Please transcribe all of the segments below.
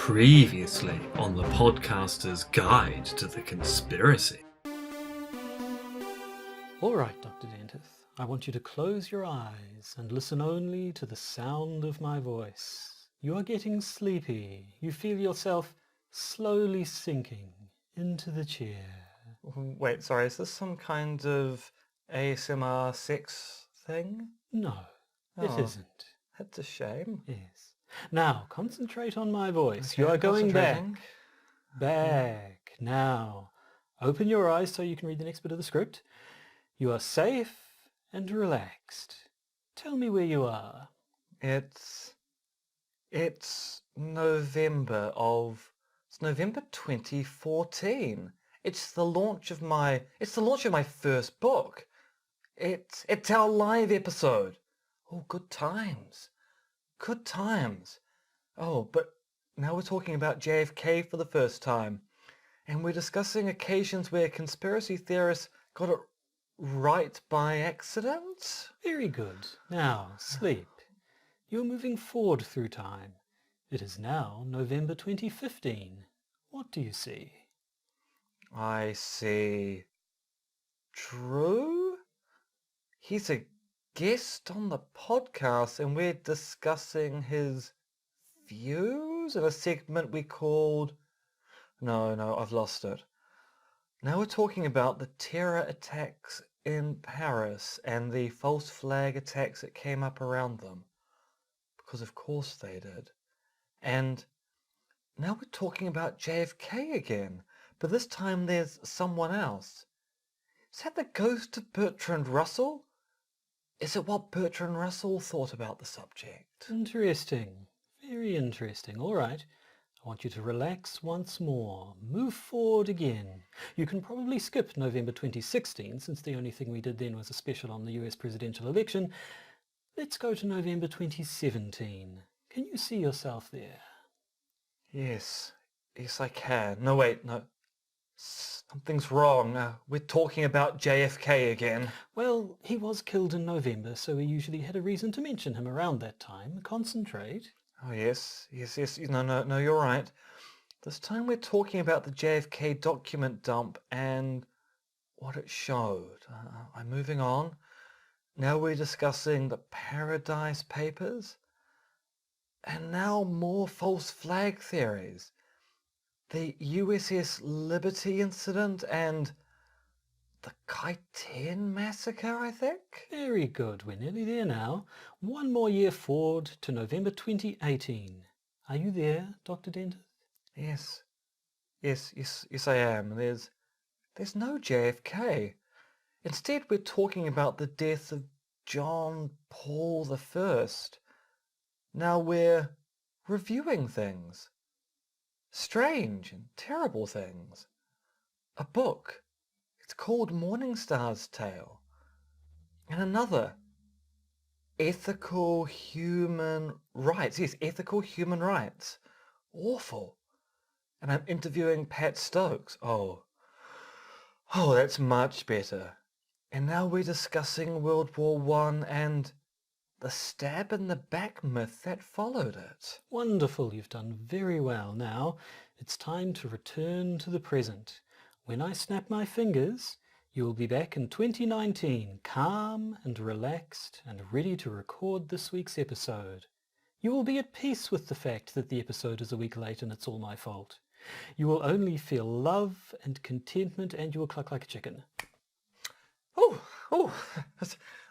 Previously on the podcaster's guide to the conspiracy. All right, Dr. Dentith, I want you to close your eyes and listen only to the sound of my voice. You are getting sleepy. You feel yourself slowly sinking into the chair. Wait, sorry, is this some kind of ASMR sex thing? No, it Oh. isn't. That's a shame. Yes. Now, concentrate on my voice. Okay, You are going back. concentrating. Back. Now, open your eyes so you can read the next bit of the script. You are safe and relaxed. Tell me where you are. It's November 2014. It's the launch of my first book. It's our live episode. Oh, good times. Good times. Oh, but now we're talking about JFK for the first time. And we're discussing occasions where conspiracy theorists got it right by accident. Very good. Now, sleep. You're moving forward through time. It is now November 2015. What do you see? I see. Drew? He's a guest on the podcast and we're discussing his views in a segment we called... No, I've lost it. Now we're talking about the terror attacks in Paris and the false flag attacks that came up around them. Because of course they did. And now we're talking about JFK again, but this time there's someone else. Is that the ghost of Bertrand Russell? Is it what Bertrand Russell thought about the subject? Interesting. Very interesting. All right. I want you to relax once more. Move forward again. You can probably skip November 2016 since the only thing we did then was a special on the US presidential election. Let's go to November 2017. Can you see yourself there? Yes I can. No, wait, no. Something's wrong. We're talking about JFK again. Well, he was killed in November, so we usually had a reason to mention him around that time. Concentrate. Oh, yes. No, you're right. This time we're talking about the JFK document dump and what it showed. I'm moving on. Now we're discussing the Paradise Papers. And now more false flag theories. The USS Liberty incident and the Kai-10 massacre, I think? Very good. We're nearly there now. One more year forward to November 2018. Are you there, Dr. Dentith? Yes, I am. There's no JFK. Instead, we're talking about the death of John Paul I. Now we're reviewing things. Strange and terrible things. A book. It's called Morning Star's Tale. And another. Ethical Human Rights. Yes, Ethical Human Rights. Awful. And I'm interviewing Pat Stokes. Oh, that's much better. And now we're discussing World War I and the stab in the back myth that followed it. Wonderful. You've done very well. Now, it's time to return to the present. When I snap my fingers, you will be back in 2019, calm and relaxed and ready to record this week's episode. You will be at peace with the fact that the episode is a week late and it's all my fault. You will only feel love and contentment and you will cluck like a chicken. Oh,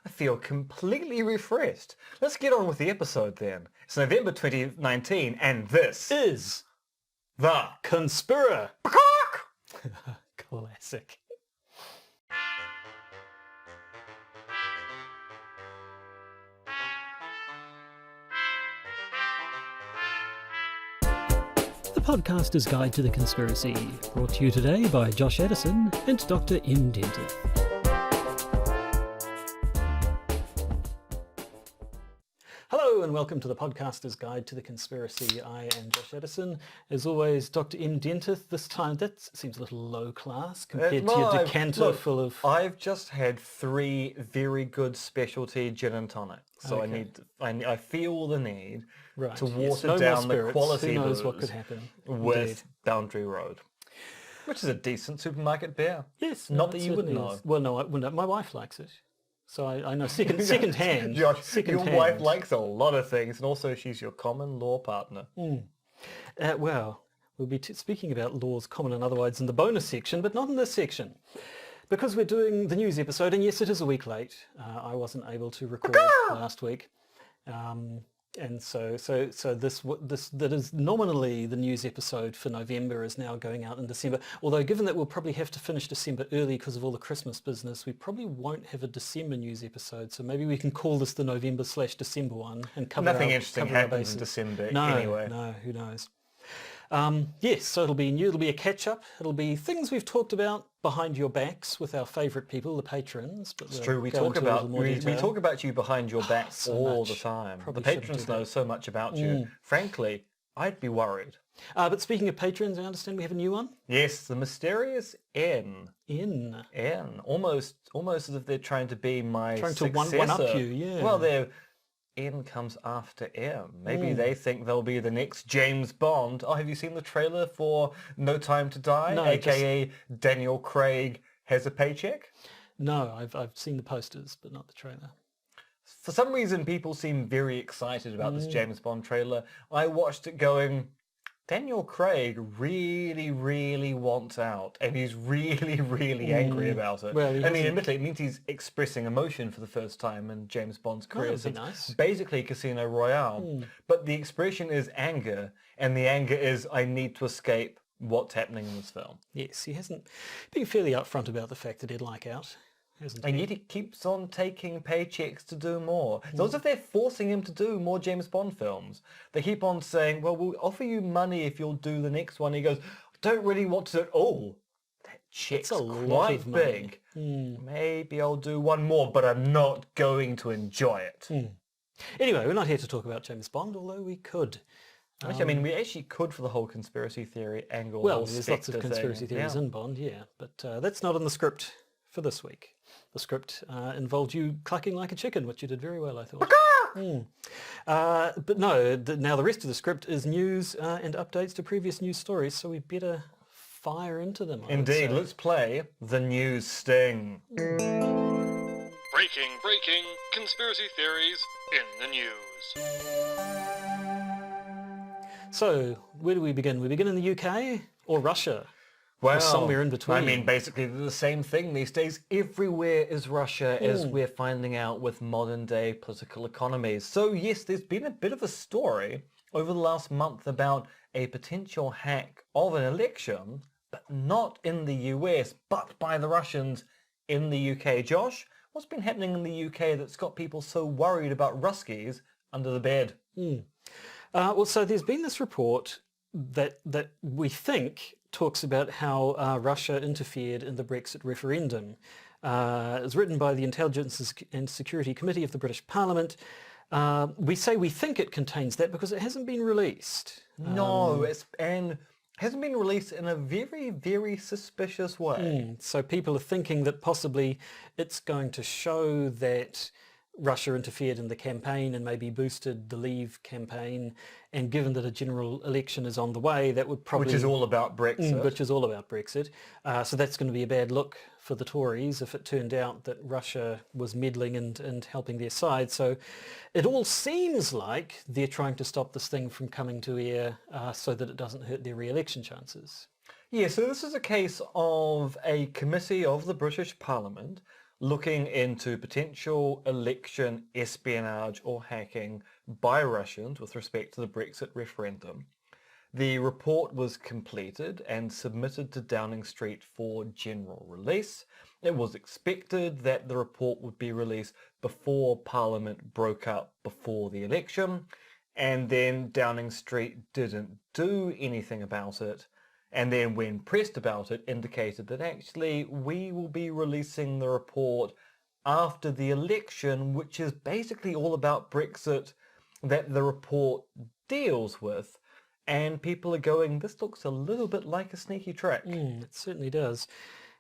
I feel completely refreshed. Let's get on with the episode then. It's November 2019 and this Is the Conspira. Classic. The Podcaster's Guide to the Conspiracy, brought to you today by Josh Addison and Dr. M. Dentith. Hello and welcome to the Podcaster's Guide to the Conspiracy. I am Josh Addison. As always, Dr. M. Dentith. This time, that seems a little low class compared to your decanter full of... I've just had 3 very good specialty gin and tonics. So Okay. I feel the need Right. to yes. water No more down the spirits. quality Who knows what booze could happen? with Indeed. Boundary Road, which is a decent supermarket beer. Yes. Not no, that it you would certainly know. is. Well, no, my wife likes it. So I know second hand. Josh, second your hand. wife likes a lot of things, and also she's your common law partner. Well, we'll be speaking about laws common and otherwise in the bonus section, but not in this section. Because we're doing the news episode, and yes, it is a week late. I wasn't able to record last week. And so this that is nominally the news episode for November is now going out in December. Although given that we'll probably have to finish December early because of all the Christmas business, we probably won't have a December news episode. So maybe we can call this the November/December one and cover Nothing our, interesting cover our happens bases. in December No, anyway. no, who knows? Yes, so it'll be new, it'll be a catch-up, it'll be things we've talked about behind your backs with our favourite people, the patrons. But It's true, we talk about you behind your back so all much. the time. Probably the shouldn't patrons do that. know so much about you. Frankly, I'd be worried. But speaking of patrons, I understand we have a new one. Yes, the mysterious N. N. Almost as if they're trying to be my Trying to successor. one up you, yeah. Well, N comes after M. Maybe they think they'll be the next James Bond. Oh, have you seen the trailer for No Time to Die? No, AKA Daniel Craig has a paycheck? No, I've seen the posters, but not the trailer. For some reason, people seem very excited about this James Bond trailer. I watched it going, Daniel Craig really, really wants out, and he's really, really angry about it. Well, I mean, admittedly, it means he's expressing emotion for the first time in James Bond's career. that'd be Since nice. basically Casino Royale. But the expression is anger, and the anger is, I need to escape what's happening in this film. Yes, he hasn't been fairly upfront about the fact that he'd like out, hasn't And he? yet he keeps on taking paychecks to do more. It's as if they're forcing him to do more James Bond films. They keep on saying, well, we'll offer you money if you'll do the next one. He goes, I don't really want to do it. Oh, that check's a lot quite of money. big. Maybe I'll do one more, but I'm not going to enjoy it. Anyway, we're not here to talk about James Bond, although we could. Actually, I mean, we actually could for the whole conspiracy theory angle. Well, whole there's lots of Spectre conspiracy thing. theories Yeah. in Bond, yeah, but that's not in the script for this week. The script involved you clucking like a chicken, which you did very well, I thought. But no, now the rest of the script is news and updates to previous news stories, so we better fire into them. I would Indeed, say. let's play the news sting. Breaking conspiracy theories in the news. So, where do we begin? We begin in the UK or Russia? Well, somewhere in between. I mean, basically they're the same thing these days. Everywhere is Russia, as we're finding out with modern day political economies. So yes, there's been a bit of a story over the last month about a potential hack of an election, but not in the US, but by the Russians in the UK. Josh, what's been happening in the UK that's got people so worried about Ruskies under the bed? Well, so there's been this report that we think talks about how Russia interfered in the Brexit referendum. It's written by the Intelligence and Security Committee of the British Parliament. We say we think it contains that because it hasn't been released. No, and hasn't been released in a very, very suspicious way. So people are thinking that possibly it's going to show that Russia interfered in the campaign and maybe boosted the Leave campaign, and given that a general election is on the way, that would probably... Which is all about Brexit. Which is all about Brexit. So that's going to be a bad look for the Tories if it turned out that Russia was meddling and helping their side. So it all seems like they're trying to stop this thing from coming to air so that it doesn't hurt their re-election chances. Yeah, so this is a case of a committee of the British Parliament looking into potential election espionage or hacking by Russians with respect to the Brexit referendum. The report was completed and submitted to Downing Street for general release. It was expected that the report would be released before Parliament broke up before the election, and then Downing Street didn't do anything about it. And then when pressed about it, indicated that actually we will be releasing the report after the election, which is basically all about Brexit that the report deals with. And people are going, this looks a little bit like a sneaky trick. It certainly does.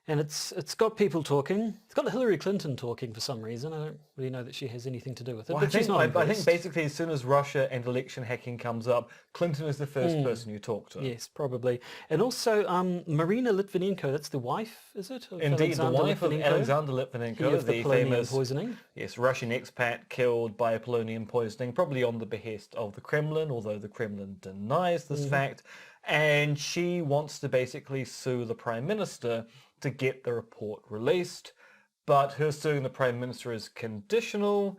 And it's got people talking. It's got Hillary Clinton talking for some reason. I don't really know that she has anything to do with it, Well, but she's not I think impressed. basically as soon as Russia and election hacking comes up, Clinton is the first person you talk to. Yes, probably. And also Marina Litvinenko, that's the wife, is it? Of Indeed, the Alexander wife of Litvinenko? Alexander He Litvinenko, of the polonium famous poisoning. yes, Russian expat killed by polonium poisoning, probably on the behest of the Kremlin, although the Kremlin denies this fact. And she wants to basically sue the Prime Minister to get the report released, but her suing the Prime Minister is conditional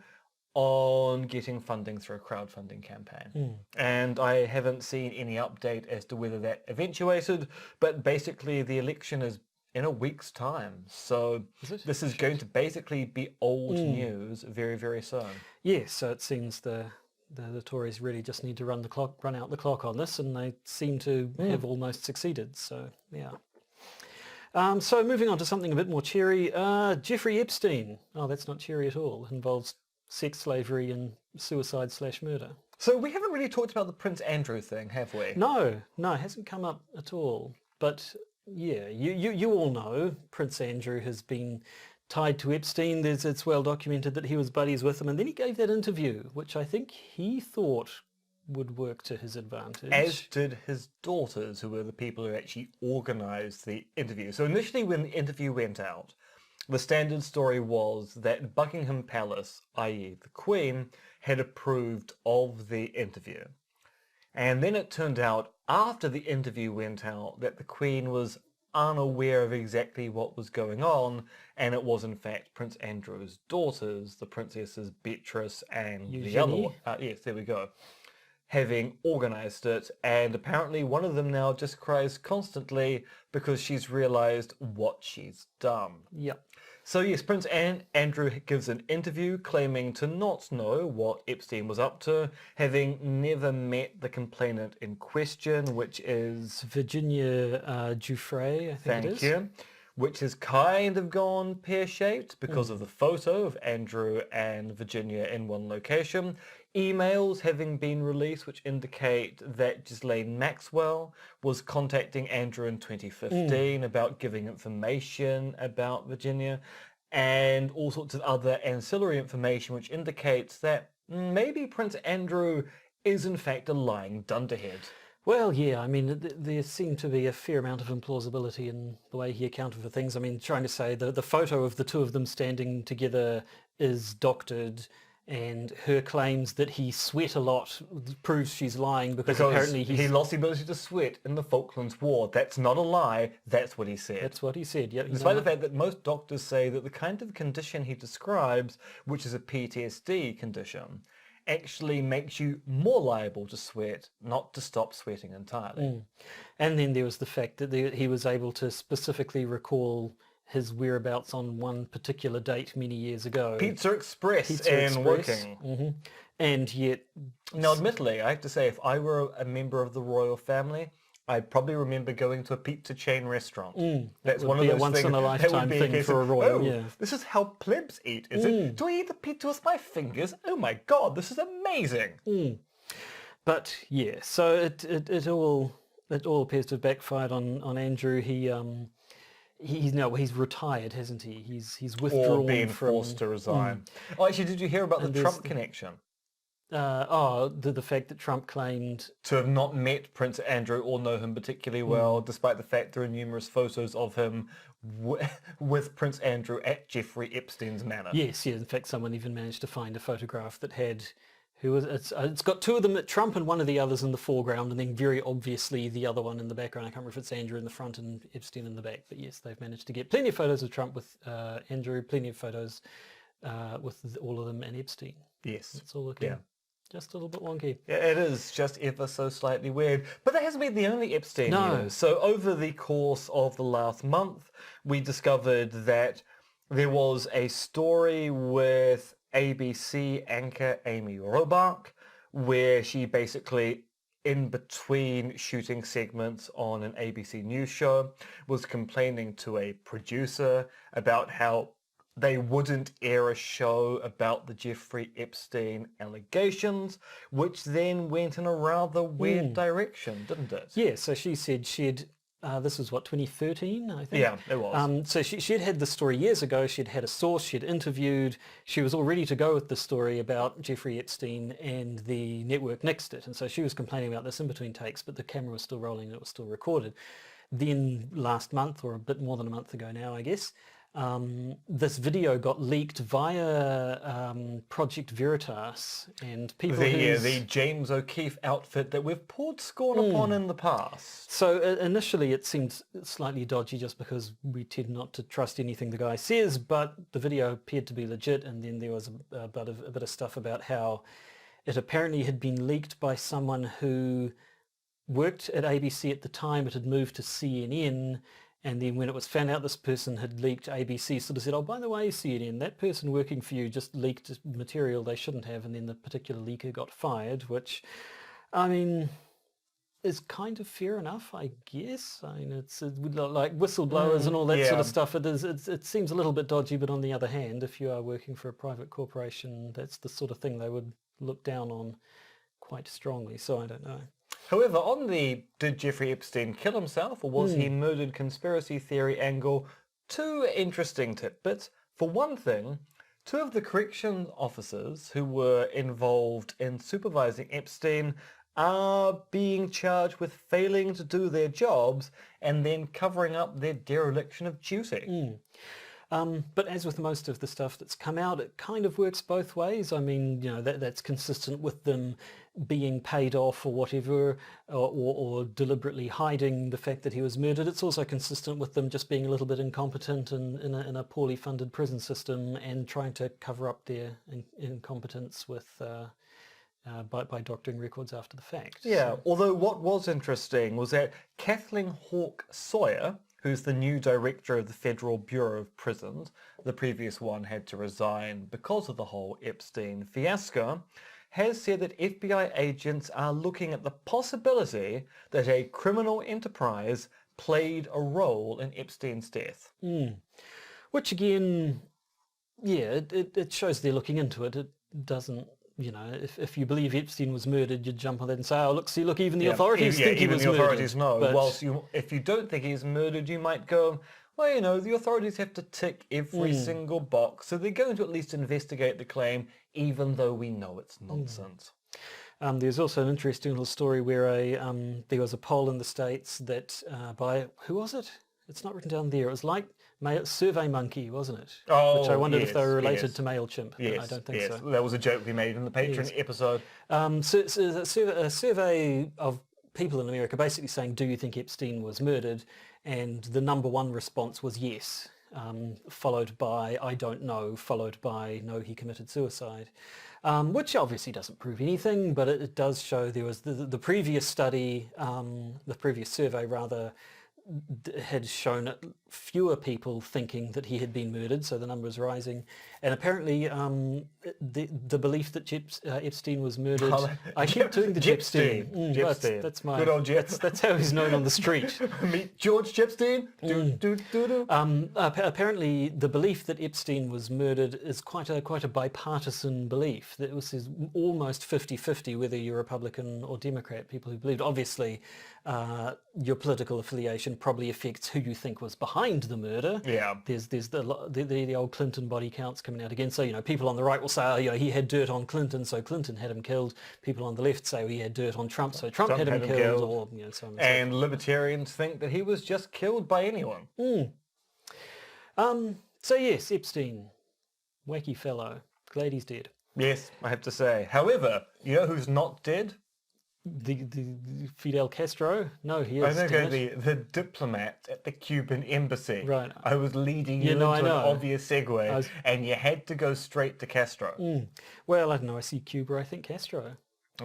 on getting funding through a crowdfunding campaign. And I haven't seen any update as to whether that eventuated, but basically the election is in a week's time. So this is going to basically be old news very, very soon. Yes, so it seems the Tories really just need to run out the clock on this, and they seem to have almost succeeded. So yeah. So moving on to something a bit more cheery, Jeffrey Epstein. Oh, that's not cheery at all. It involves sex slavery and suicide/murder. So we haven't really talked about the Prince Andrew thing, have we? No, it hasn't come up at all. But yeah, you all know Prince Andrew has been tied to Epstein. It's well documented that he was buddies with him, and then he gave that interview, which I think he thought would work to his advantage. As did his daughters, who were the people who actually organised the interview. So initially when the interview went out, the standard story was that Buckingham Palace, i.e. the Queen, had approved of the interview. And then it turned out after the interview went out that the Queen was unaware of exactly what was going on, and it was in fact Prince Andrew's daughters, the Princesses Beatrice and the other one. Yes, there we go. Having organised it, and apparently one of them now just cries constantly because she's realised what she's done. Yep. So yes, Prince Andrew gives an interview claiming to not know what Epstein was up to, having never met the complainant in question, which is Virginia Giuffre, I think it is. Thank you. Which has kind of gone pear-shaped because of the photo of Andrew and Virginia in one location. Emails having been released which indicate that Ghislaine Maxwell was contacting Andrew in 2015 about giving information about Virginia, and all sorts of other ancillary information which indicates that maybe Prince Andrew is in fact a lying dunderhead. Well, yeah, I mean, there seemed to be a fair amount of implausibility in the way he accounted for things. I mean, trying to say the photo of the two of them standing together is doctored, and her claims that he sweat a lot proves she's lying because apparently he lost the ability to sweat in the Falklands War. That's not a lie. That's what he said. That's what he said, yeah. Despite the fact that most doctors say that the kind of condition he describes, which is a PTSD condition, actually makes you more liable to sweat, not to stop sweating entirely. And then there was the fact that he was able to specifically recall his whereabouts on one particular date many years ago. Pizza Express in Woking. And yet... Now, admittedly, I have to say, if I were a member of the royal family, I'd probably remember going to a pizza chain restaurant. That's one of those once in a lifetime thing for a royal. Yeah. This is how plebs eat, is it? Do I eat the pizza with my fingers? Oh my god, this is amazing. But yeah, so it all appears to have backfired on Andrew. He's retired, hasn't he? He's withdrawn or being from forced to resign. Oh, actually, did you hear about the Trump connection? The fact that Trump claimed to have not met Prince Andrew or know him particularly well, despite the fact there are numerous photos of him with Prince Andrew at Jeffrey Epstein's manor. Yes. In fact, someone even managed to find a photograph that had it's got two of them, Trump and one of the others in the foreground, and then very obviously the other one in the background. I can't remember if it's Andrew in the front and Epstein in the back, but yes, they've managed to get plenty of photos of Trump with Andrew, plenty of photos with all of them and Epstein. Yes. It's all looking just a little bit wonky. Yeah, it is just ever so slightly weird. But that hasn't been the only Epstein news. So over the course of the last month, we discovered that there was a story with ABC anchor Amy Robach, where she basically, in between shooting segments on an ABC News show, was complaining to a producer about how they wouldn't air a show about the Jeffrey Epstein allegations, which then went in a rather weird direction, didn't it? Yeah, so she said she'd This was, 2013, I think? Yeah, it was. So she'd had the story years ago. She'd had a source. She'd interviewed. She was all ready to go with the story about Jeffrey Epstein, and the network nixed it. And so she was complaining about this in between takes, but the camera was still rolling and it was still recorded. Then last month, or a bit more than a month ago now, I guess, this video got leaked via Project Veritas, and people The James O'Keefe outfit that we've poured scorn upon in the past. So initially it seemed slightly dodgy just because we tend not to trust anything the guy says, but the video appeared to be legit, and then there was a bit of stuff about how it apparently had been leaked by someone who worked at ABC at the time. It had moved to CNN, and then when it was found out this person had leaked, ABC sort of said, oh, by the way, CNN, that person working for you just leaked material they shouldn't have, and then the particular leaker got fired, which, I mean, is kind of fair enough, I guess. I mean, it's like whistleblowers and all that sort of stuff. It seems a little bit dodgy, but on the other hand, if you are working for a private corporation, that's the sort of thing they would look down on quite strongly, so I don't know. However, on the did Jeffrey Epstein kill himself or was he murdered conspiracy theory angle, two interesting tidbits. For one thing, two of the correction officers who were involved in supervising Epstein are being charged with failing to do their jobs and then covering up their dereliction of duty. But as with most of the stuff that's come out, it kind of works both ways. I mean, that's consistent with them being paid off or whatever, or deliberately hiding the fact that he was murdered. It's also consistent with them just being a little bit incompetent and in a poorly funded prison system and trying to cover up their incompetence with by doctoring records after the fact. Yeah, although what was interesting was that Kathleen Sawyer, who's the new director of the Federal Bureau of Prisons, the previous one had to resign because of the whole Epstein fiasco, has said that FBI agents are looking at the possibility that a criminal enterprise played a role in Epstein's death. Which again, yeah, it shows they're looking into it. It doesn't, if you believe Epstein was murdered, you'd jump on that and say, oh, look, even the authorities think he was murdered. Even the authorities know. But Whilst if you don't think he's murdered, you might go, well, the authorities have to tick every single box, so they're going to at least investigate the claim, even though we know it's nonsense. There's also an interesting little story where there was a poll in the States that by, who was it? It's not written down there. It was like Survey Monkey, wasn't it? Oh, which I wondered if they were related yes. to MailChimp. Yes, I don't think so. That was a joke we made in the Patreon episode. So a survey of people in America basically saying, do you think Epstein was murdered? And the number one response was yes, followed by I don't know, followed by no, he committed suicide, which obviously doesn't prove anything, but it does show there was the previous study, the previous survey rather, had shown fewer people thinking that he had been murdered, so the number is rising. And apparently the belief that Epstein was murdered, I keep doing the Jepstein. That's my, good old Jep. That's how he's known on the street. Meet George Jepstein. Apparently the belief that Epstein was murdered is quite a bipartisan belief. That was almost 50-50 whether you're Republican or Democrat, people who believed. Obviously your political affiliation probably affects who you think was behind the murder. Yeah. There's the old Clinton body counts coming out again. So, people on the right will say, he had dirt on Clinton, so Clinton had him killed. People on the left say he had dirt on Trump, so Trump had him killed. Or, so on and libertarians think that he was just killed by anyone. So yes, Epstein, wacky fellow. Glad he's dead. Yes, I have to say. However, you know who's not dead? The Fidel Castro? No, he is. The diplomat at the Cuban embassy. Right. I was leading you into an obvious segue, and you had to go straight to Castro. Well, I don't know. I see Cuba. I think Castro.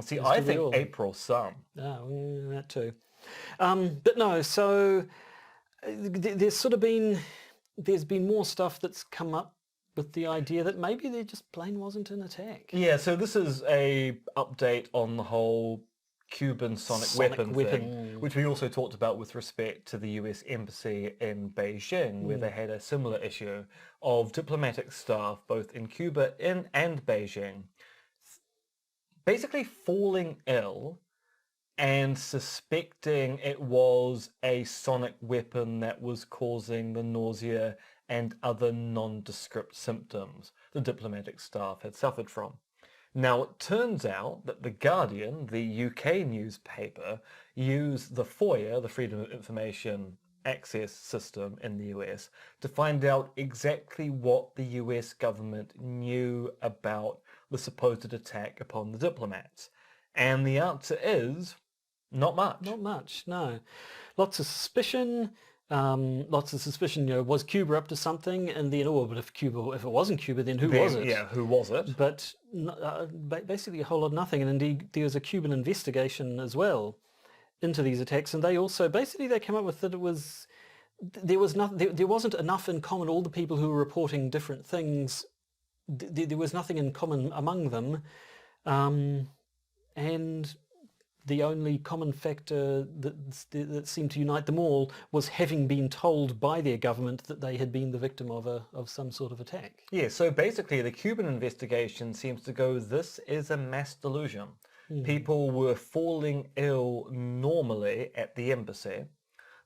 See, I think April some. That too. But no. So there's been more stuff that's come up with the idea that maybe there just plain wasn't an attack. Yeah. So this is a update on the whole Cuban sonic weapon thing, which we also talked about with respect to the US Embassy in Beijing, where they had a similar issue of diplomatic staff both in Cuba and Beijing basically falling ill and suspecting it was a sonic weapon that was causing the nausea and other nondescript symptoms the diplomatic staff had suffered from. Now, it turns out that The Guardian, the UK newspaper, used the FOIA, the Freedom of Information Access system in the US, to find out exactly what the US government knew about the supposed attack upon the diplomats. And the answer is not much. Not much, no. Lots of suspicion. Was Cuba up to something? And then, but if it wasn't Cuba, then who was it? Yeah, who was it? But basically a whole lot of nothing. And indeed, there was a Cuban investigation as well into these attacks, and they came up with that there wasn't enough in common. All the people who were reporting different things, there was nothing in common among them, and the only common factor that seemed to unite them all was having been told by their government that they had been the victim of some sort of attack. Yeah, so basically the Cuban investigation seems to go, this is a mass delusion. People were falling ill normally at the embassy,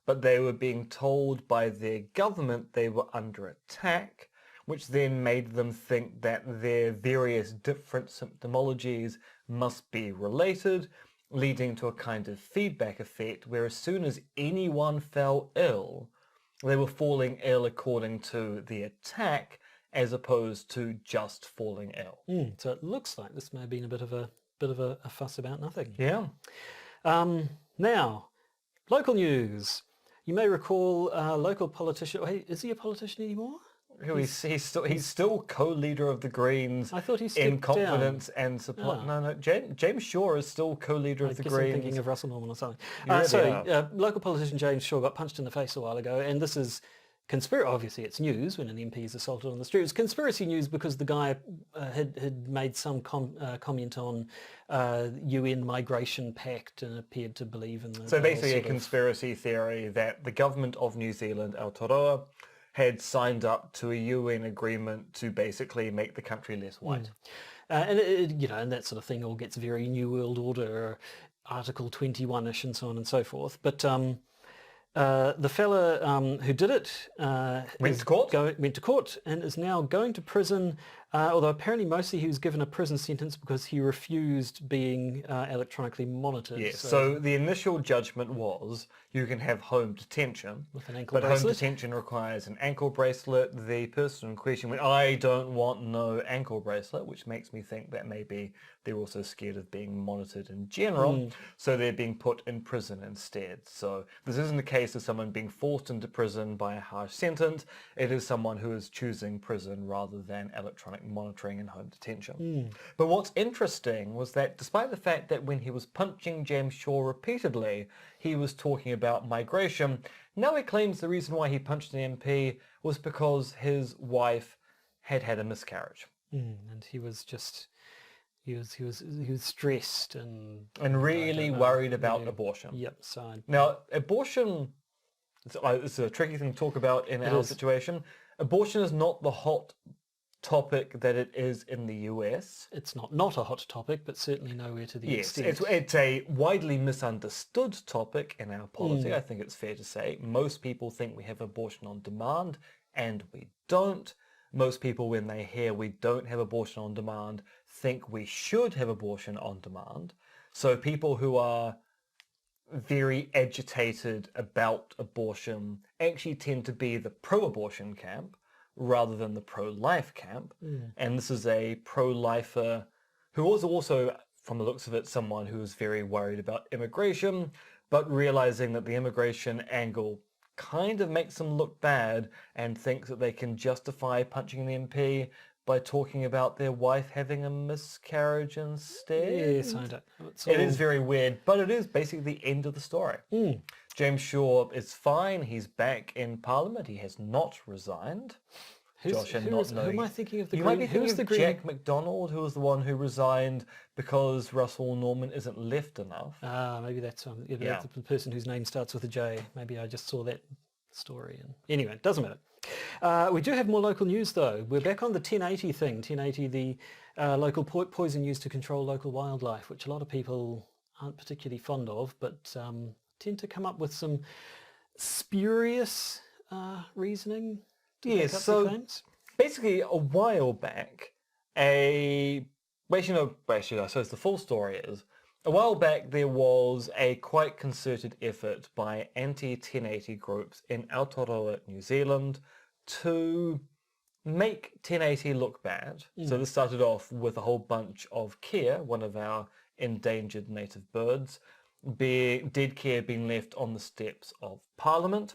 but they were being told by their government they were under attack, which then made them think that their various different symptomologies must be related, leading to a kind of feedback effect where as soon as anyone fell ill, they were falling ill according to the attack as opposed to just falling ill. So it looks like this may have been a bit of a fuss about nothing. Yeah. Now, local news. You may recall local politician. Hey, is he a politician anymore? He's still co-leader of the Greens. I thought he in stepped confidence down. and supply. No, James Shaw is still co-leader of the guess Greens. I'm thinking of Russell Norman or something. You really are. Local politician James Shaw got punched in the face a while ago, and this is obviously it's news when an MP is assaulted on the street. It's conspiracy news because the guy had made some comment on UN migration pact and appeared to believe in the... So basically a conspiracy theory that the government of New Zealand, Aotearoa, had signed up to a UN agreement to basically make the country less white. And and that sort of thing all gets very New World Order, Article 21-ish and so on and so forth. But the fella who did it went to court and is now going to prison, although apparently mostly he was given a prison sentence because he refused being electronically monitored. Yes, so the initial judgment was you can have home detention, with an ankle but bracelet. home detention requires an ankle bracelet. The person in question went, I don't want no ankle bracelet, which makes me think that maybe they're also scared of being monitored in general, so they're being put in prison instead. So this isn't a case of someone being forced into prison by a harsh sentence. It is someone who is choosing prison rather than electronic monitoring and home detention. But what's interesting was that despite the fact that when he was punching James Shaw repeatedly, he was talking about migration, now he claims the reason why he punched an MP was because his wife had had a miscarriage. And he was just... He was stressed and really worried about abortion. Yep. So now, abortion, it's a tricky thing to talk about in our situation. Abortion is not the hot topic that it is in the US. It's not a hot topic, but certainly nowhere to the extent. It's a widely misunderstood topic in our polity. I think it's fair to say. Most people think we have abortion on demand, and we don't. Most people, when they hear we don't have abortion on demand, think we should have abortion on demand. So people who are very agitated about abortion actually tend to be the pro-abortion camp rather than the pro-life camp. And this is a pro-lifer who was also, from the looks of it, someone who was very worried about immigration, but realizing that the immigration angle kind of makes them look bad and thinks that they can justify punching an MP by talking about their wife having a miscarriage instead. Yes, I don't. It is very weird, but it is basically the end of the story. James Shaw is fine. He's back in Parliament. He has not resigned. Who am I thinking of? You might be thinking of Jack MacDonald, who was the one who resigned because Russell Norman isn't left enough. Maybe that's that's the person whose name starts with a J. Maybe I just saw that story. And anyway, it doesn't matter. We do have more local news, though. We're back on the 1080 thing. 1080, the local poison used to control local wildlife, which a lot of people aren't particularly fond of, but tend to come up with some spurious reasoning to back up their claims. Basically, a while back, I suppose the full story is, a while back there was a quite concerted effort by anti-1080 groups in Aotearoa, New Zealand, to make 1080 look bad. So this started off with a whole bunch of kea, one of our endangered native birds, dead kea being left on the steps of Parliament.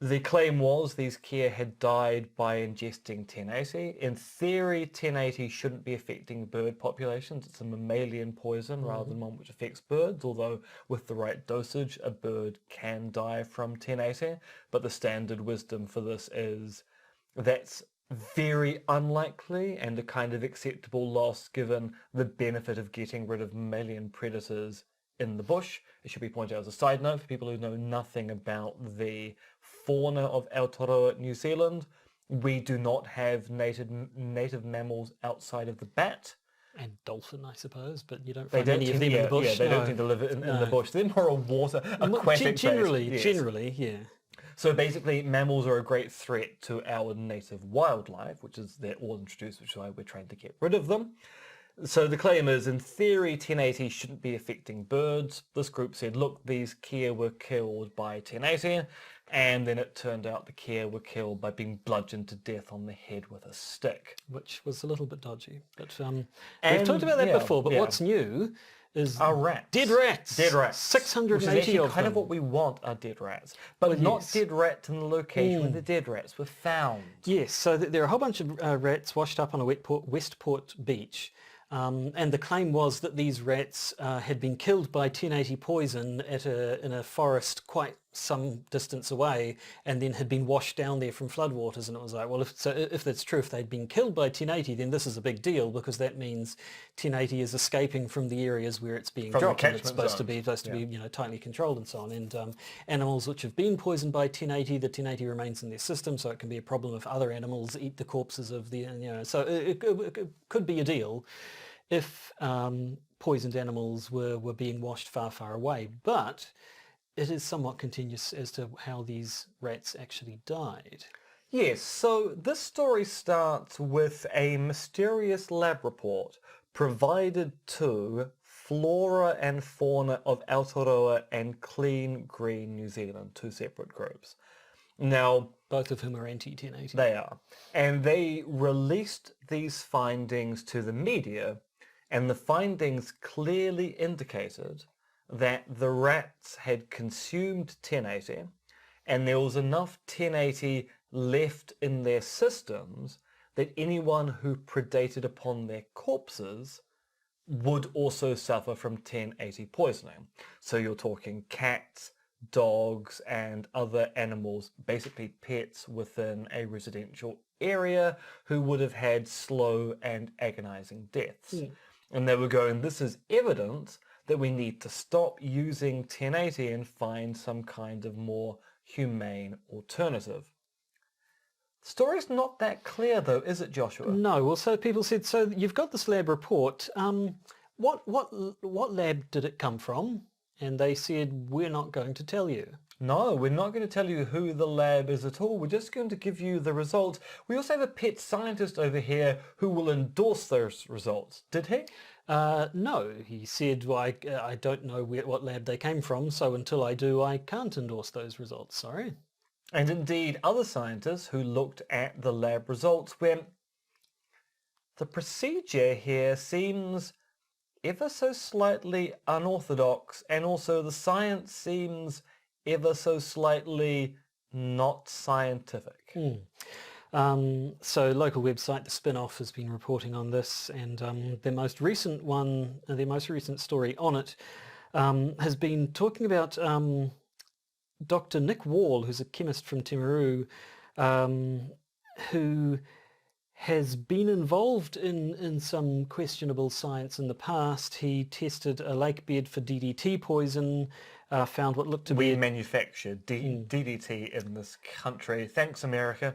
The claim was these kea had died by ingesting 1080. In theory, 1080 shouldn't be affecting bird populations. It's a mammalian poison rather than one which affects birds, although with the right dosage, a bird can die from 1080. But the standard wisdom for this is that's very unlikely and a kind of acceptable loss given the benefit of getting rid of mammalian predators in the bush. It should be pointed out as a side note for people who know nothing about the fauna of Aotearoa, New Zealand. We do not have native mammals outside of the bat. And dolphin, I suppose, but you don't find any of them in the bush. Yeah, they don't tend to live in the bush. They're more a water, aquatic Generally, yeah. So basically, mammals are a great threat to our native wildlife, which is they're all introduced, which is why we're trying to get rid of them. So the claim is, in theory, 1080 shouldn't be affecting birds. This group said, look, these kea were killed by 1080, and then it turned out the kea were killed by being bludgeoned to death on the head with a stick. Which was a little bit dodgy. But we've talked about that before, but what's new is rats. Dead rats. Dead rats. 680 of them. Kind of what we want are dead rats, but not dead rats in the location where the dead rats were found. Yes, so there are a whole bunch of rats washed up on a Westport beach. And the claim was that these rats had been killed by 1080 poison in a forest quite some distance away, and then had been washed down there from floodwaters. And it was like, well, if that's true, if they'd been killed by 1080, then this is a big deal, because that means 1080 is escaping from the areas where it's being dropped, and it's supposed to be tightly controlled and so on. And animals which have been poisoned by 1080, the 1080 remains in their system, so it can be a problem if other animals eat the corpses of the So it could be a deal if poisoned animals were being washed far, far away. But it is somewhat contentious as to how these rats actually died. Yes, so this story starts with a mysterious lab report provided to Flora and Fauna of Aotearoa and Clean Green New Zealand, two separate groups. Now, both of whom are anti-1080. They are. And they released these findings to the media, and the findings clearly indicated that the rats had consumed 1080, and there was enough 1080 left in their systems that anyone who predated upon their corpses would also suffer from 1080 poisoning. So you're talking cats, dogs, and other animals, basically pets within a residential area, who would have had slow and agonizing deaths. And they were going, this is evidence that we need to stop using 1080 and find some kind of more humane alternative. The story's not that clear though, is it, Joshua? No, well, so people said, so you've got this lab report. What lab did it come from? And they said, we're not going to tell you. No, we're not going to tell you who the lab is at all. We're just going to give you the results. We also have a pet scientist over here who will endorse those results. Did he? No, he said, well, I don't know what lab they came from, so until I do, I can't endorse those results, sorry. And indeed, other scientists who looked at the lab results went, the procedure here seems ever so slightly unorthodox, and also the science seems ever so slightly not scientific. So local website, The Spin-Off, has been reporting on this, and their most recent story on it has been talking about Dr. Nick Wall, who's a chemist from Timaru, who has been involved in some questionable science in the past. He tested a lake bed for DDT poison, found what looked to be... We manufacture DDT in this country. Thanks, America.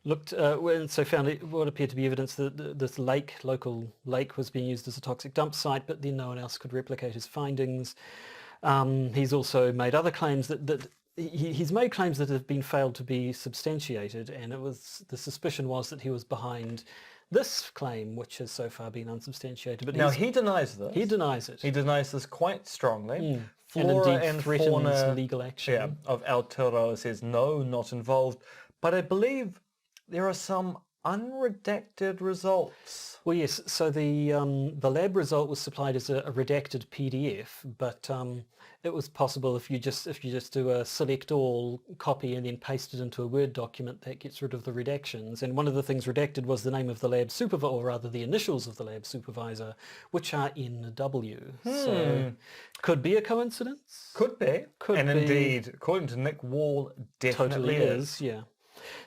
looked and so found what appeared to be evidence that this local lake was being used as a toxic dump site, but then no one else could replicate his findings. He's also made other claims that he's made claims that have been failed to be substantiated, and the suspicion was that he was behind this claim, which has so far been unsubstantiated. But Now, he denies this. He denies it. He denies this quite strongly. Flora and threatens fauna, legal action. Of Aotearoa says no, not involved. But I believe there are some unredacted results. Well, yes. So the lab result was supplied as a redacted PDF, but it was possible if you just do a select all copy and then paste it into a Word document, that gets rid of the redactions. And one of the things redacted was the name of the lab supervisor, or rather the initials of the lab supervisor, which are NW. So could be a coincidence. Could be. Could and be. Indeed, according to Nick Wall, definitely Totally is. Yeah.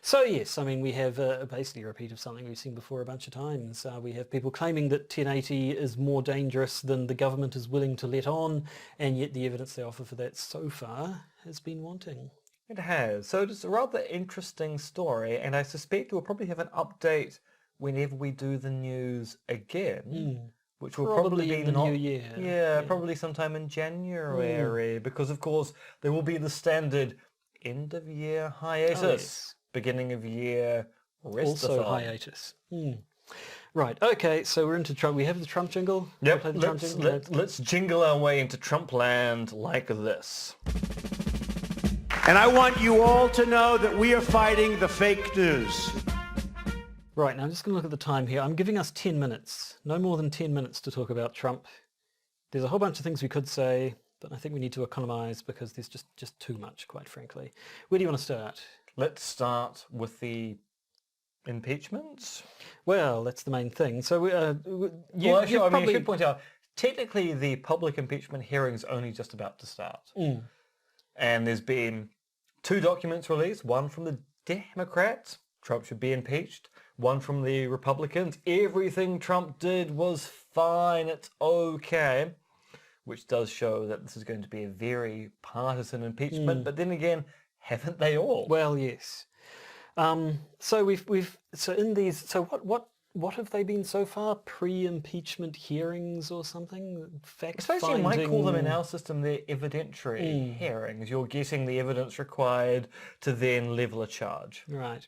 So yes, I mean, we have basically a repeat of something we've seen before a bunch of times. We have people claiming that 1080 is more dangerous than the government is willing to let on, and yet the evidence they offer for that so far has been wanting. It has. So it's a rather interesting story, and I suspect we'll probably have an update whenever we do the news again. Which will probably be in the new year. Yeah, probably sometime in January, because of course there will be the standard end of year hiatus. Yes. Beginning of year restathon. Also hiatus. Right, okay, so we're into Trump. We have the Trump jingle? Yep, Play the Trump jingle? let's jingle our way into Trump land like this. And I want you all to know that we are fighting the fake news. Right, now I'm just going to look at the time here. I'm giving us 10 minutes, no more than 10 minutes to talk about Trump. There's a whole bunch of things we could say, but I think we need to economize because there's just too much, quite frankly. Where do you want to start? Let's start with the impeachments. Well, that's the main thing. So I should point out, technically the public impeachment hearing's only just about to start. And there's been 2 documents released, one from the Democrats, Trump should be impeached, one from the Republicans, everything Trump did was fine, it's okay, which does show that this is going to be a very partisan impeachment, but then again, haven't they all? Well, yes. So what have they been so far? Pre-impeachment hearings or something? I suppose you might call them in our system their evidentiary hearings. You're getting the evidence required to then level a charge. Right.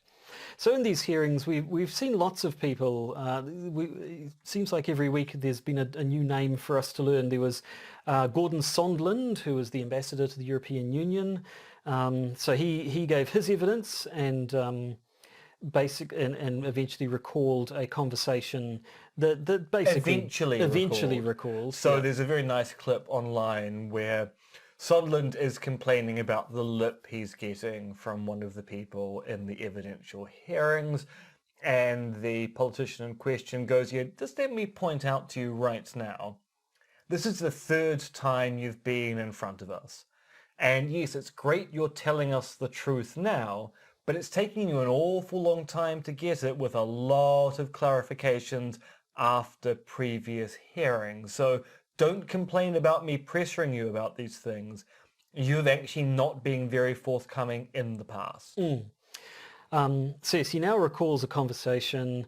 So in these hearings, we've seen lots of people. It seems like every week there's been a new name for us to learn. There was Gordon Sondland, who was the ambassador to the European Union. So he gave his evidence and and eventually recalled a conversation that basically eventually recalls. So there's a very nice clip online where Sondland is complaining about the lip he's getting from one of the people in the evidential hearings, and the politician in question goes, just let me point out to you right now, this is the 3rd time you've been in front of us. And yes, it's great you're telling us the truth now, but it's taking you an awful long time to get it with a lot of clarifications after previous hearings. So don't complain about me pressuring you about these things. You've actually not been very forthcoming in the past. So yes, he now recalls a conversation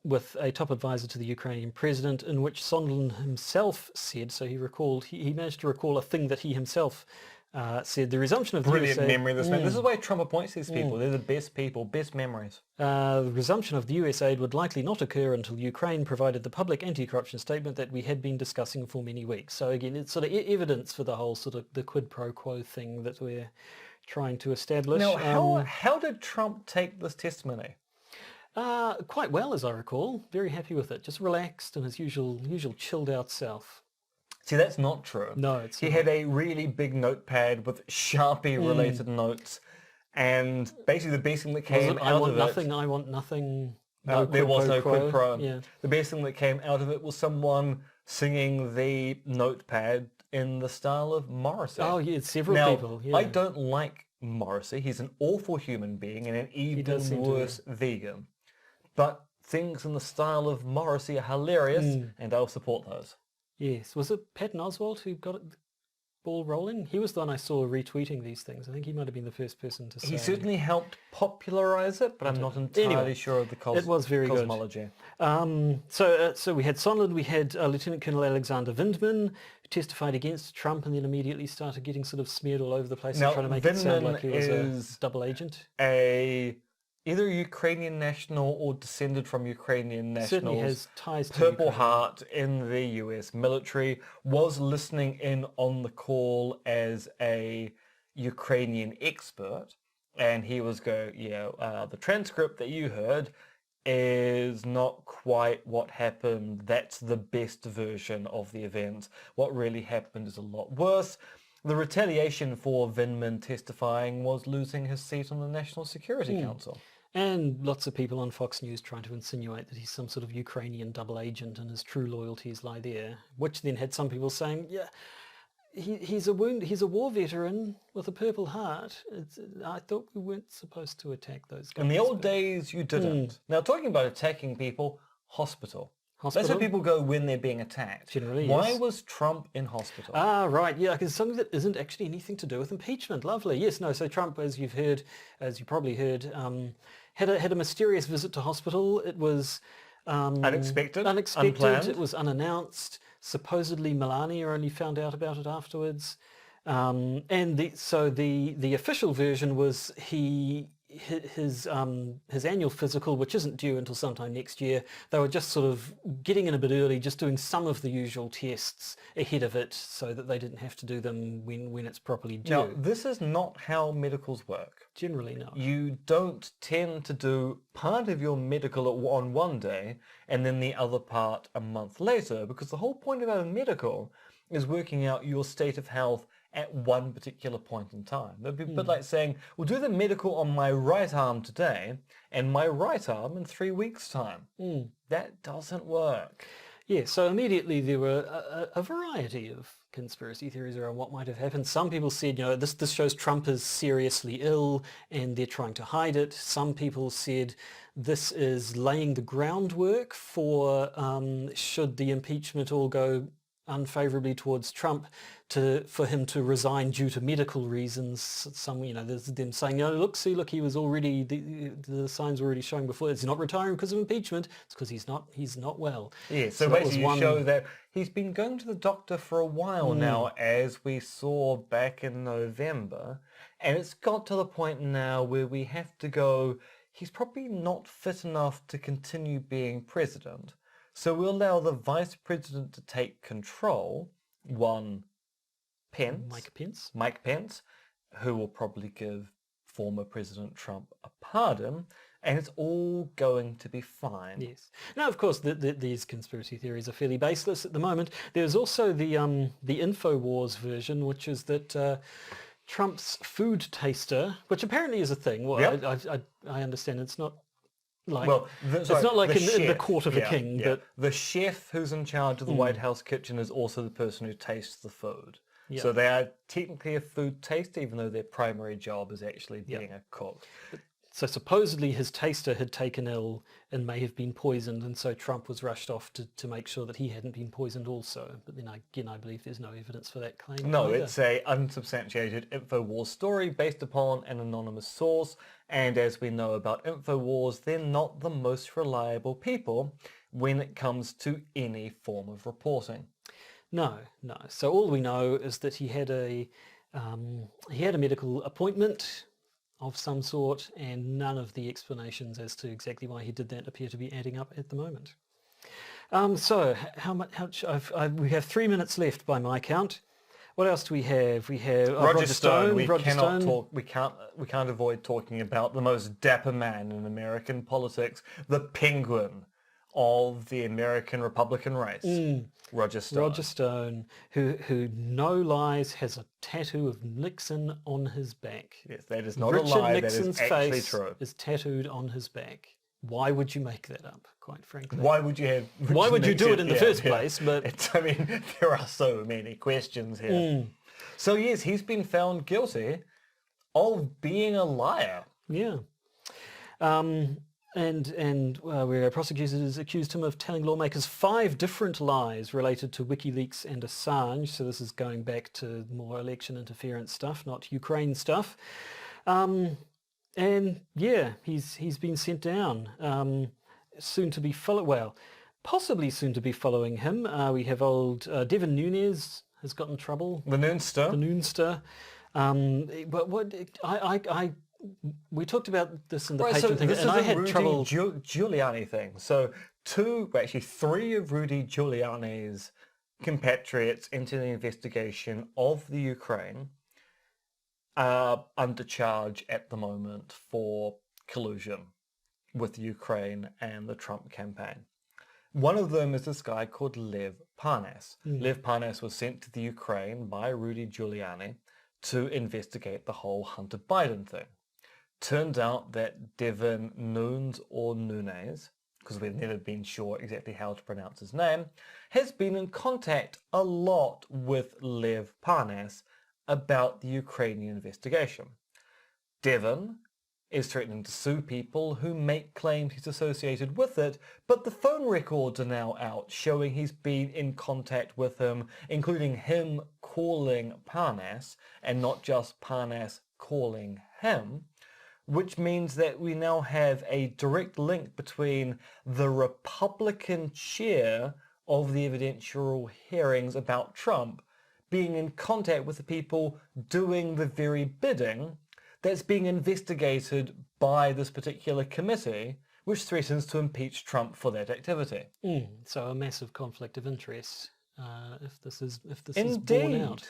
with a top advisor to the Ukrainian president in which Sondland himself said, so he managed to recall a thing that he himself said, the resumption of the Brilliant USA... memory, this man. This is why Trump appoints these people. They're the best people, best memories. The resumption of the US aid would likely not occur until Ukraine provided the public anti-corruption statement that we had been discussing for many weeks. So again, it's sort of evidence for the whole sort of the quid pro quo thing that we're trying to establish. Now, how did Trump take this testimony? Quite well, as I recall. Very happy with it. Just relaxed and his usual chilled out self. See, that's not true. No, He had a really big notepad with Sharpie-related notes, and basically the best thing that came out of it... I want nothing. There was no quid pro. Yeah. The best thing that came out of it was someone singing the notepad in the style of Morrissey. Oh, yeah, several people. Yeah. I don't like Morrissey. He's an awful human being and an even worse vegan. But things in the style of Morrissey are hilarious, and I'll support those. Yes. Was it Patton Oswalt who got it? ball rolling. He was the one I saw retweeting these things. I think he might have been the first person to say. He certainly helped popularize it, but I'm not entirely sure of the it was very cosmology. Good. So we had Sondland, we had Lieutenant Colonel Alexander Vindman, who testified against Trump and then immediately started getting sort of smeared all over the place and trying to make it sound like he was a double agent. Either a Ukrainian national or descended from Ukrainian nationals. Certainly has ties to Purple Ukraine. Heart in the US military, was listening in on the call as a Ukrainian expert, and he was going, the transcript that you heard is not quite what happened. That's the best version of the events. What really happened is a lot worse. The retaliation for Vindman testifying was losing his seat on the National Security Council. And lots of people on Fox News trying to insinuate that he's some sort of Ukrainian double agent and his true loyalties lie there, which then had some people saying, he's a war veteran with a Purple Heart. I thought we weren't supposed to attack those guys. In the old days, you didn't. Now, talking about attacking people, hospital. That's where people go when they're being attacked. Generally, Why yes. was Trump in hospital? Right, yeah, because something that isn't actually anything to do with impeachment. Lovely. Yes, no, so Trump, as you probably heard, had a mysterious visit to hospital. It was Unexpected, unexpected. unplanned. It was unannounced. Supposedly Melania only found out about it afterwards. And the official version was his annual physical, which isn't due until sometime next year. They were just sort of getting in a bit early, just doing some of the usual tests ahead of it so that they didn't have to do them when it's properly due. Now, this is not how medicals work. Generally not. You don't tend to do part of your medical on one day and then the other part a month later, because the whole point about a medical is working out your state of health at one particular point in time. It'd be a bit like saying, we'll do the medical on my right arm today and my right arm in 3 weeks' time. That doesn't work. Yeah, so immediately there were a variety of conspiracy theories around what might have happened. Some people said, this shows Trump is seriously ill and they're trying to hide it. Some people said this is laying the groundwork for, should the impeachment all go unfavorably towards Trump, for him to resign due to medical reasons. Some, there's them saying, look, he was already, the signs were already showing before. He's not retiring because of impeachment. It's because he's not well. Yeah, so basically you show that he's been going to the doctor for a while now, as we saw back in November, and it's got to the point now where we have to go, he's probably not fit enough to continue being president. So we'll allow the vice president to take control, Mike Pence, who will probably give former President Trump a pardon, and it's all going to be fine. Yes. Now, of course, these conspiracy theories are fairly baseless at the moment. There's also the InfoWars version, which is that Trump's food taster, which apparently is a thing. Well, yep. I understand it's not. It's not like in the court of a king, but the chef who's in charge of the White House kitchen is also the person who tastes the food. Yep. So they are technically a food taster, even though their primary job is actually being a cook. So supposedly his taster had taken ill and may have been poisoned, and so Trump was rushed off to make sure that he hadn't been poisoned also. But then again, I believe there's no evidence for that claim. No, it's a unsubstantiated InfoWars story based upon an anonymous source, and as we know about InfoWars, they're not the most reliable people when it comes to any form of reporting. No. So all we know is that he had a medical appointment of some sort, and none of the explanations as to exactly why he did that appear to be adding up at the moment. So how much? We have 3 minutes left by my count. What else do we have? We have Roger Stone. We Stone. can't avoid talking about the most dapper man in American politics, the penguin of the American Republican race, Roger Stone. Roger Stone, who no lies, has a tattoo of Nixon on his back. Yes, that is not Richard a lie. Nixon's that is actually face true. Is tattooed on his back. Why would you make that up, quite frankly? Why would you have... Why would you do it in the first place? But there are so many questions here. So yes, he's been found guilty of being a liar. Yeah. where prosecutors accused him of telling lawmakers 5 different lies related to WikiLeaks and Assange. So this is going back to more election interference stuff, not Ukraine stuff. And yeah, he's been sent down. Soon to be possibly soon to be following him. We have old Devin Nunes has got in trouble. The Noonster. The Noonster. But we talked about this in the Patreon thing, and I had Rudy trouble. Giuliani thing. So 3 of Rudy Giuliani's compatriots into the investigation of the Ukraine are under charge at the moment for collusion with Ukraine and the Trump campaign. One of them is this guy called Lev Parnas. Lev Parnas was sent to the Ukraine by Rudy Giuliani to investigate the whole Hunter Biden thing. Turned out that Devin Nunes, because we've never been sure exactly how to pronounce his name, has been in contact a lot with Lev Parnas about the Ukrainian investigation. Devin is threatening to sue people who make claims he's associated with it, but the phone records are now out showing he's been in contact with him, including him calling Parnas and not just Parnas calling him, which means that we now have a direct link between the Republican chair of the evidential hearings about Trump being in contact with the people doing the very bidding that's being investigated by this particular committee, which threatens to impeach Trump for that activity. So a massive conflict of interest, if this is Indeed. borne out.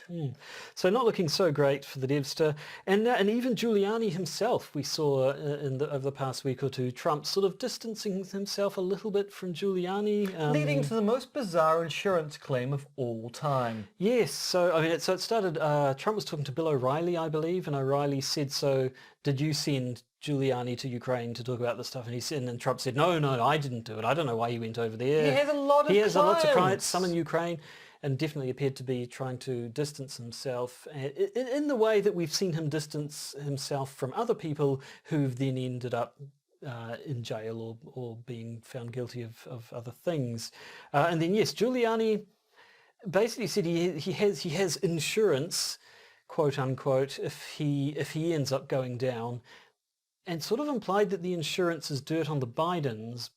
So not looking so great for the Devster, and even Giuliani himself. We saw over the past week or two, Trump sort of distancing himself a little bit from Giuliani, leading to the most bizarre insurance claim of all time. Yes, so I mean, it started. Trump was talking to Bill O'Reilly, I believe, and O'Reilly said, "So did you send Giuliani to Ukraine to talk about this stuff?" And and Trump said, "No, I didn't do it. I don't know why he went over there." He has a lot of clients, some in Ukraine, and definitely appeared to be trying to distance himself in the way that we've seen him distance himself from other people who've then ended up in jail or being found guilty of other things. And then yes, Giuliani basically said he has insurance, quote unquote, if he ends up going down, and sort of implied that the insurance is dirt on the Bidens,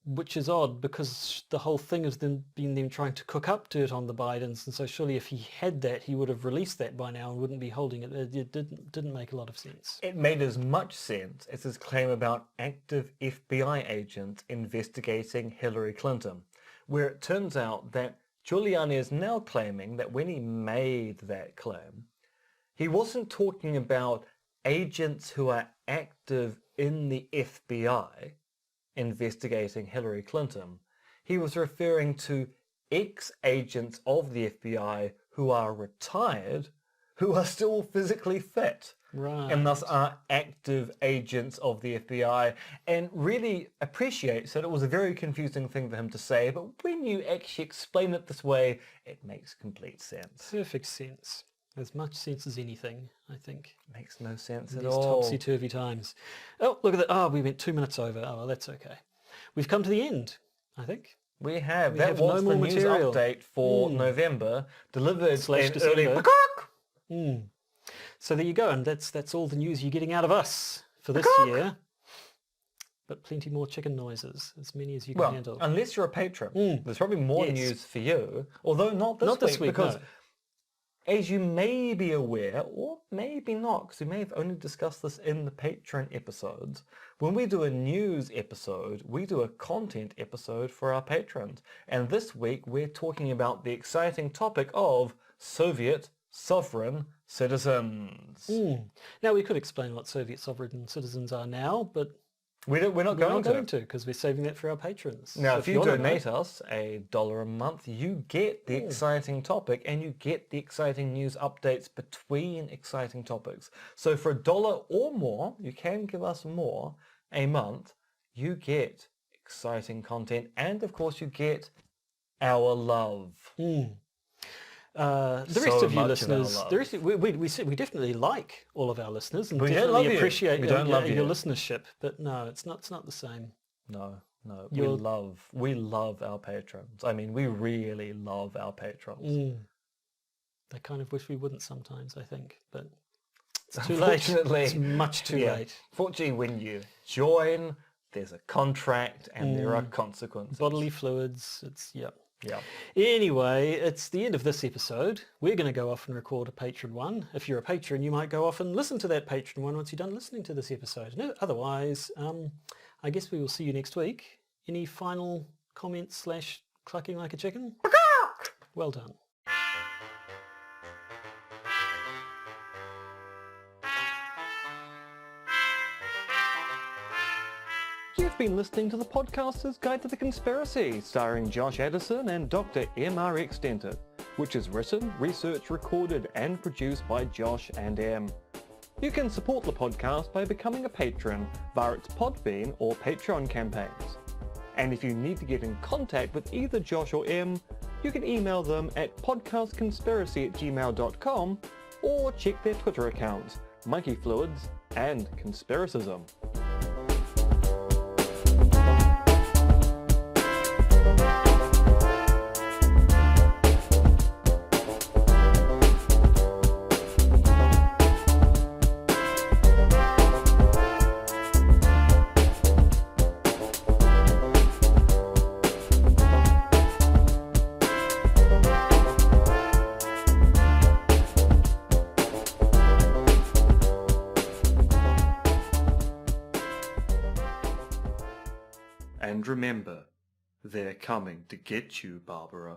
which is odd because the whole thing has been them trying to cook up dirt on the Bidens, and so surely if he had that, he would have released that by now and wouldn't be holding it. It didn't make a lot of sense. It made as much sense as his claim about active FBI agents investigating Hillary Clinton, where it turns out that Giuliani is now claiming that when he made that claim, he wasn't talking about agents who are active in the FBI investigating Hillary Clinton. He was referring to ex-agents of the FBI who are retired, who are still physically fit, Right. and thus are active agents of the FBI, and really appreciates that it was a very confusing thing for him to say, but when you actually explain it this way, it makes complete sense. Perfect sense. As much sense as anything, I think. Makes no sense In at these all. topsy-turvy times. Oh, look at that. Oh, we went 2 minutes over. Oh, well, that's okay. We've come to the end, I think. We have. We That have was no the more news material. update for November, delivered Slash in early... December. So there you go, and that's all the news you're getting out of us for this year. But plenty more chicken noises, as many as you can Well, handle. unless you're a patron. There's probably more Yes. news for you, although not this week, because... no. As you may be aware, or maybe not, because we may have only discussed this in the Patreon episodes, when we do a news episode, we do a content episode for our patrons. And this week, we're talking about the exciting topic of Soviet sovereign citizens. Now, we could explain what Soviet sovereign citizens are now, but We're not we're going not to. going to, because we're saving that for our patrons. Now, So if you wanna donate know- us $1 a month, you get the exciting topic and you get the exciting news updates between exciting topics. So for $1 or more, you can give us more a month, you get exciting content and of course you get our love. The rest So of you much of our listeners, love. the rest of, we said we definitely like all of our listeners and We don't definitely love you. appreciate We don't love your you. listenership. But no, it's not the same. No, no. You're- We love our patrons. I mean, we really love our patrons. I kind of wish we wouldn't sometimes, I think, but it's too late. Unfortunately, It's much too yeah. late. Fortunately, when you join, there's a contract and there are consequences. Bodily fluids, yeah. Yeah. Anyway, it's the end of this episode. We're going to go off and record a Patreon one. If you're a patron, you might go off and listen to that Patreon one once you're done listening to this episode. No, otherwise, I guess we will see you next week. Any final comments / clucking like a chicken? Well done. You've been listening to the Podcaster's Guide to the Conspiracy, starring Josh Addison and Dr. M.R. Extended, which is written, researched, recorded and produced by Josh and M. You can support the podcast by becoming a patron via its Podbean or Patreon campaigns. And if you need to get in contact with either Josh or M, you can email them at podcastconspiracy@gmail.com or check their Twitter accounts, Monkey Fluids and Conspiracism. And remember, they're coming to get you, Barbara.